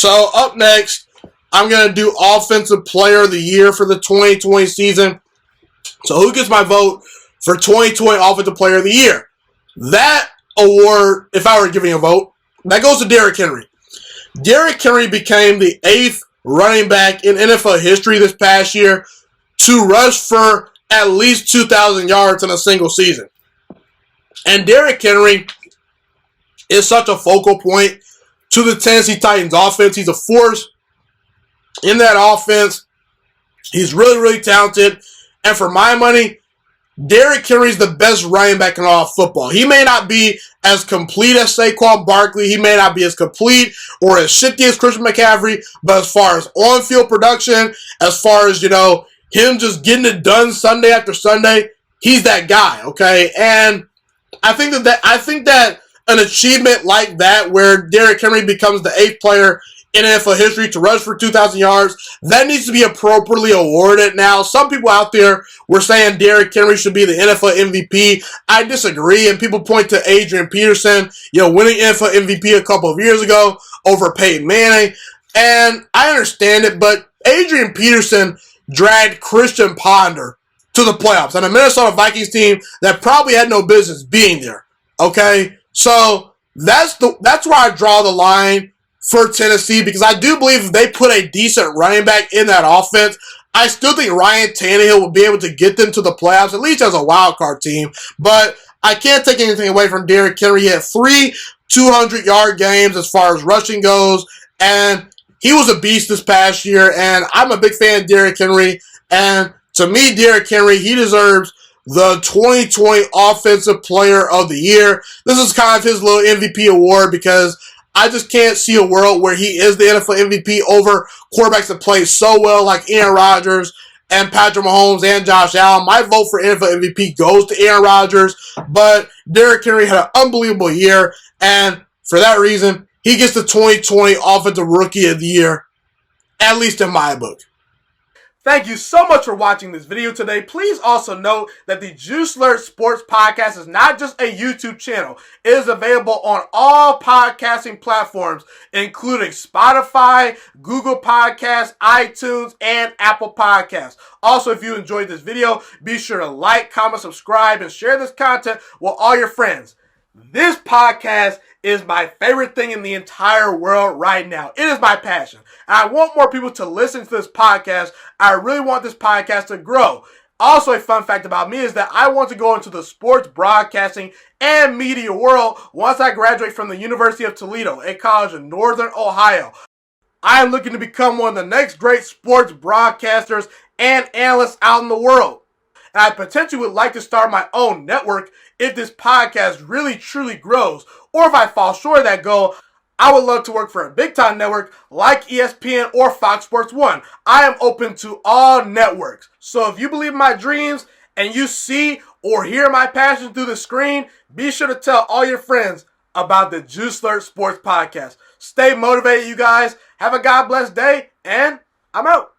So up next, I'm going to do Offensive Player of the Year for the 2020 season. So who gets my vote for 2020 Offensive Player of the Year? That award, if I were giving a vote, that goes to Derrick Henry. Derrick Henry became the 8th running back in NFL history this past year to rush for at least 2,000 yards in a single season. And Derrick Henry is such a focal point to the Tennessee Titans offense. He's a force in that offense. He's really, really talented. And for my money, Derrick Henry is the best running back in all of football. He may not be as complete as Saquon Barkley. He may not be as complete or as shifty as Christian McCaffrey. But as far as on-field production, as far as, him just getting it done Sunday after Sunday, he's that guy, okay? And I think that an achievement like that, where Derrick Henry becomes the 8th player in NFL history to rush for 2,000 yards, that needs to be appropriately awarded. Now, some people out there were saying Derrick Henry should be the NFL MVP. I disagree, and people point to Adrian Peterson, winning NFL MVP a couple of years ago over Peyton Manning, and I understand it, but Adrian Peterson dragged Christian Ponder to the playoffs and a Minnesota Vikings team that probably had no business being there. Okay, so that's where I draw the line for Tennessee, because I do believe if they put a decent running back in that offense, I still think Ryan Tannehill will be able to get them to the playoffs, at least as a wild card team. But I can't take anything away from Derrick Henry. He had 3 200-yard games as far as rushing goes, and he was a beast this past year, and I'm a big fan of Derrick Henry. And to me, Derrick Henry, he deserves the 2020 Offensive Player of the Year. This is kind of his little MVP award, because I just can't see a world where he is the NFL MVP over quarterbacks that play so well like Aaron Rodgers and Patrick Mahomes and Josh Allen. My vote for NFL MVP goes to Aaron Rodgers, but Derrick Henry had an unbelievable year, and for that reason, he gets the 2020 Offensive Rookie of the Year, at least in my book. Thank you so much for watching this video today. Please also note that the Juiciest Sports Podcast is not just a YouTube channel. It is available on all podcasting platforms, including Spotify, Google Podcasts, iTunes, and Apple Podcasts. Also, if you enjoyed this video, be sure to like, comment, subscribe, and share this content with all your friends. This podcast is my favorite thing in the entire world right now. It is my passion. And I want more people to listen to this podcast. I really want this podcast to grow. Also, a fun fact about me is that I want to go into the sports broadcasting and media world once I graduate from the University of Toledo, a college in Northern Ohio. I am looking to become one of the next great sports broadcasters and analysts out in the world. And I potentially would like to start my own network if this podcast really truly grows. Or if I fall short of that goal, I would love to work for a big-time network like ESPN or Fox Sports 1. I am open to all networks. So if you believe in my dreams and you see or hear my passion through the screen, be sure to tell all your friends about the Juiciest Sports Podcast. Stay motivated, you guys. Have a God-blessed day, and I'm out.